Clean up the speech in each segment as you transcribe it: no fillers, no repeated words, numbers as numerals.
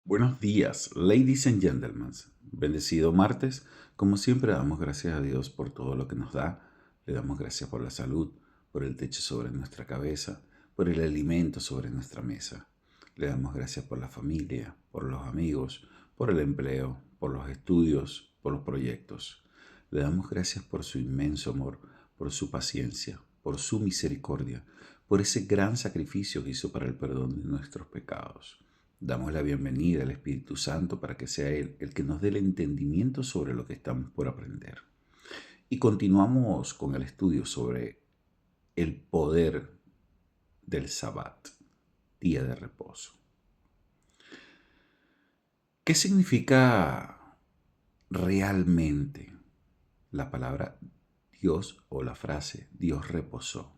Buenos días, ladies and gentlemen. Bendecido martes. Como siempre, damos gracias a Dios por todo lo que nos da. Le damos gracias por la salud, por el techo sobre nuestra cabeza, por el alimento sobre nuestra mesa. Le damos gracias por la familia, por los amigos, por el empleo, por los estudios, por los proyectos. Le damos gracias por su inmenso amor, por su paciencia, por su misericordia, por ese gran sacrificio que hizo para el perdón de nuestros pecados. Damos la bienvenida al Espíritu Santo para que sea Él el que nos dé el entendimiento sobre lo que estamos por aprender. Y continuamos con el estudio sobre el poder del Sabbat, día de reposo. ¿Qué significa realmente la palabra Dios o la frase Dios reposó?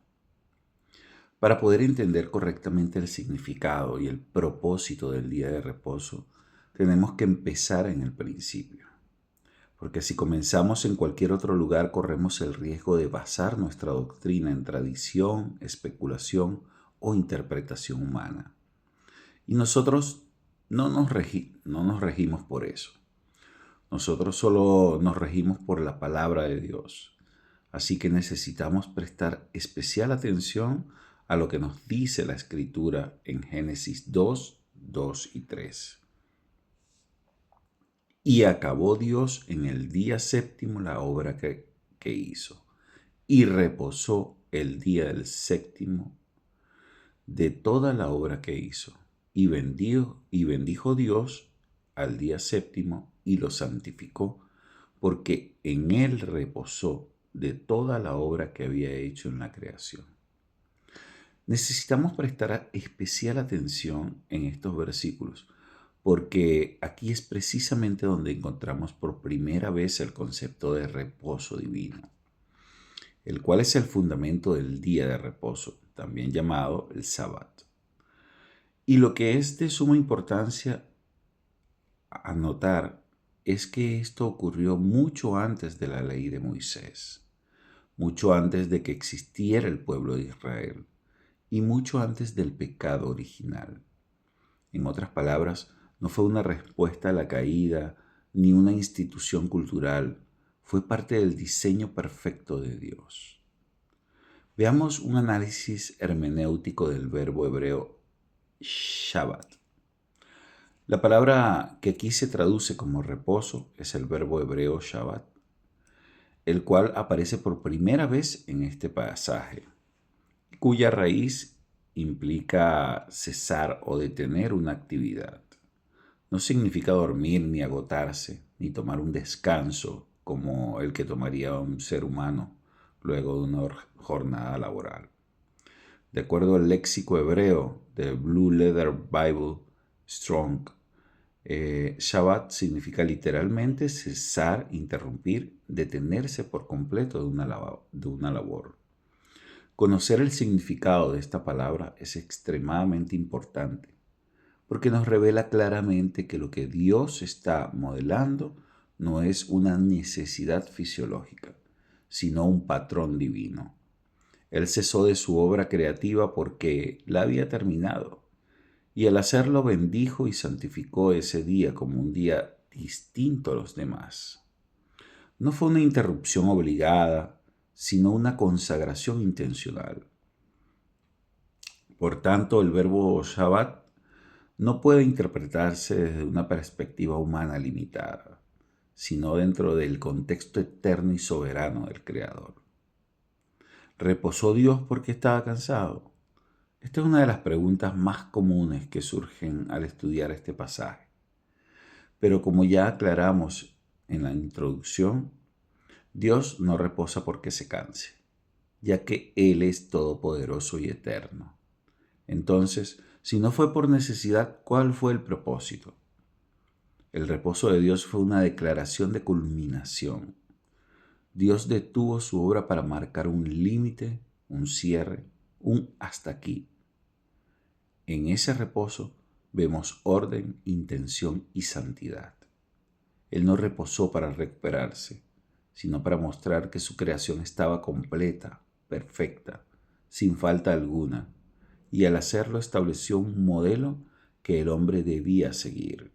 Para poder entender correctamente el significado y el propósito del día de reposo, tenemos que empezar en el principio. Porque si comenzamos en cualquier otro lugar, corremos el riesgo de basar nuestra doctrina en tradición, especulación o interpretación humana. Y nosotros no nos regimos por eso. Nosotros solo nos regimos por la palabra de Dios. Así que necesitamos prestar especial atención a lo que nos dice la Escritura en Génesis 2, 2 y 3. Y acabó Dios en el día séptimo la obra que hizo, y reposó el día del séptimo de toda la obra que hizo, y bendijo Dios al día séptimo y lo santificó, porque en él reposó de toda la obra que había hecho en la creación. Necesitamos prestar especial atención en estos versículos, porque aquí es precisamente donde encontramos por primera vez el concepto de reposo divino, el cual es el fundamento del día de reposo, también llamado el Sabbat. Y lo que es de suma importancia anotar es que esto ocurrió mucho antes de la ley de Moisés, mucho antes de que existiera el pueblo de Israel y mucho antes del pecado original. En otras palabras, no fue una respuesta a la caída ni una institución cultural, fue parte del diseño perfecto de Dios. Veamos un análisis hermenéutico del verbo hebreo Shabbat. La palabra que aquí se traduce como reposo es el verbo hebreo Shabbat, el cual aparece por primera vez en este pasaje, cuya raíz implica cesar o detener una actividad. No significa dormir ni agotarse, ni tomar un descanso como el que tomaría un ser humano luego de una jornada laboral. De acuerdo al léxico hebreo de Blue Leather Bible Strong, Shabbat significa literalmente cesar, interrumpir, detenerse por completo de una labor. Conocer el significado de esta palabra es extremadamente importante, porque nos revela claramente que lo que Dios está modelando no es una necesidad fisiológica, sino un patrón divino. Él cesó de su obra creativa porque la había terminado, y al hacerlo bendijo y santificó ese día como un día distinto a los demás. No fue una interrupción obligada, sino una consagración intencional. Por tanto, el verbo Shabbat no puede interpretarse desde una perspectiva humana limitada, sino dentro del contexto eterno y soberano del Creador. ¿Reposó Dios porque estaba cansado? Esta es una de las preguntas más comunes que surgen al estudiar este pasaje. Pero como ya aclaramos en la introducción, Dios no reposa porque se canse, ya que Él es todopoderoso y eterno. Entonces, si no fue por necesidad, ¿cuál fue el propósito? El reposo de Dios fue una declaración de culminación. Dios detuvo su obra para marcar un límite, un cierre, un hasta aquí. En ese reposo vemos orden, intención y santidad. Él no reposó para recuperarse, sino para mostrar que su creación estaba completa, perfecta, sin falta alguna, y al hacerlo estableció un modelo que el hombre debía seguir.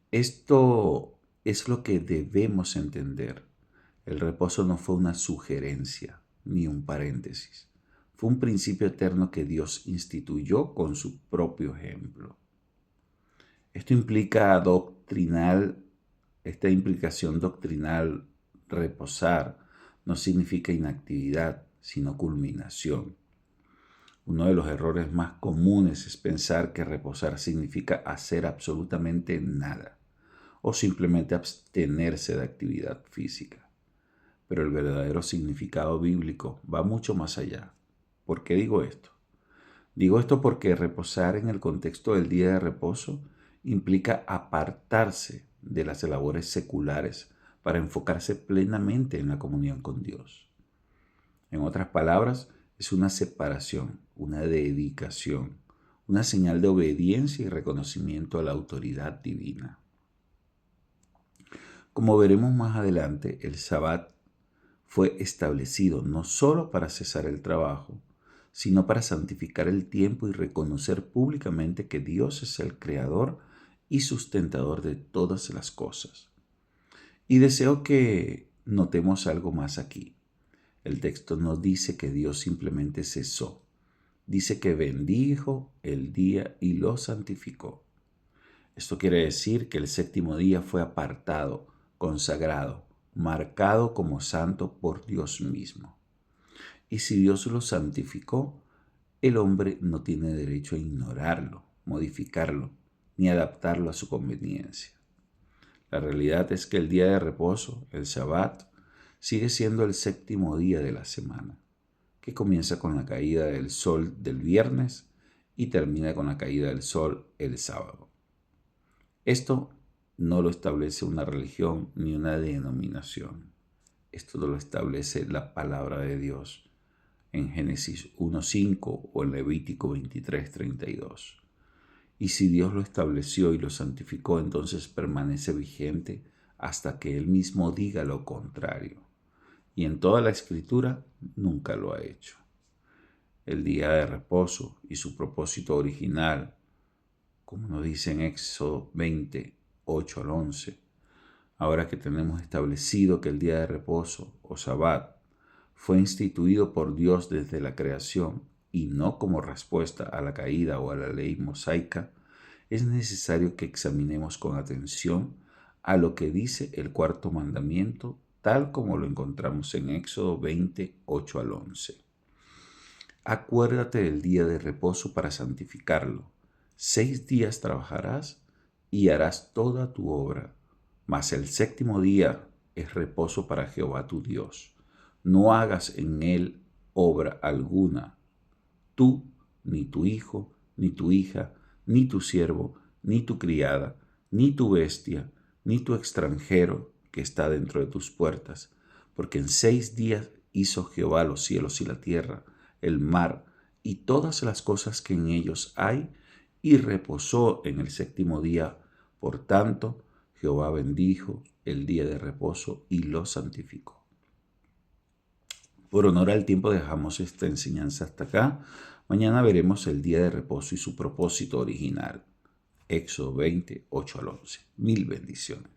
Esto es lo que debemos entender. El reposo no fue una sugerencia ni un paréntesis. Fue un principio eterno que Dios instituyó con su propio ejemplo. Esto implica esta implicación doctrinal, reposar, no significa inactividad, sino culminación. Uno de los errores más comunes es pensar que reposar significa hacer absolutamente nada o simplemente abstenerse de actividad física. Pero el verdadero significado bíblico va mucho más allá. ¿Por qué digo esto? Digo esto porque reposar en el contexto del día de reposo implica apartarse de las labores seculares para enfocarse plenamente en la comunión con Dios. En otras palabras, es una separación, una dedicación, una señal de obediencia y reconocimiento a la autoridad divina. Como veremos más adelante, el Sabbat fue establecido no solo para cesar el trabajo, sino para santificar el tiempo y reconocer públicamente que Dios es el creador y sustentador de todas las cosas. Y deseo que notemos algo más aquí. El texto no dice que Dios simplemente cesó, dice que bendijo el día y lo santificó. Esto quiere decir que el séptimo día fue apartado, consagrado, marcado como santo por Dios mismo. Y si Dios lo santificó, el hombre no tiene derecho a ignorarlo, modificarlo, ni adaptarlo a su conveniencia. La realidad es que el día de reposo, el Shabbat, sigue siendo el séptimo día de la semana, que comienza con la caída del sol del viernes y termina con la caída del sol el sábado. Esto no lo establece una religión ni una denominación. Esto lo establece la palabra de Dios en Génesis 1:5 o en Levítico 23:32. Y si Dios lo estableció y lo santificó, entonces permanece vigente hasta que Él mismo diga lo contrario. Y en toda la Escritura nunca lo ha hecho. El día de reposo y su propósito original, como nos dice en Éxodo 20:8 al 11, ahora que tenemos establecido que el día de reposo o Sabbat fue instituido por Dios desde la creación y no como respuesta a la caída o a la ley mosaica, es necesario que examinemos con atención a lo que dice el cuarto mandamiento, tal como lo encontramos en Éxodo 20:8 al 11. Acuérdate del día de reposo para santificarlo. 6 días trabajarás y harás toda tu obra, mas el séptimo día es reposo para Jehová tu Dios. No hagas en él obra alguna, tú, ni tu hijo, ni tu hija, ni tu siervo, ni tu criada, ni tu bestia, ni tu extranjero que está dentro de tus puertas, porque en 6 días hizo Jehová los cielos y la tierra, el mar y todas las cosas que en ellos hay, y reposó en el séptimo día. Por tanto, Jehová bendijo el día de reposo y lo santificó. Por honor al tiempo dejamos esta enseñanza hasta acá. Mañana veremos el día de reposo y su propósito original. Éxodo 20:8 al 11. Mil bendiciones.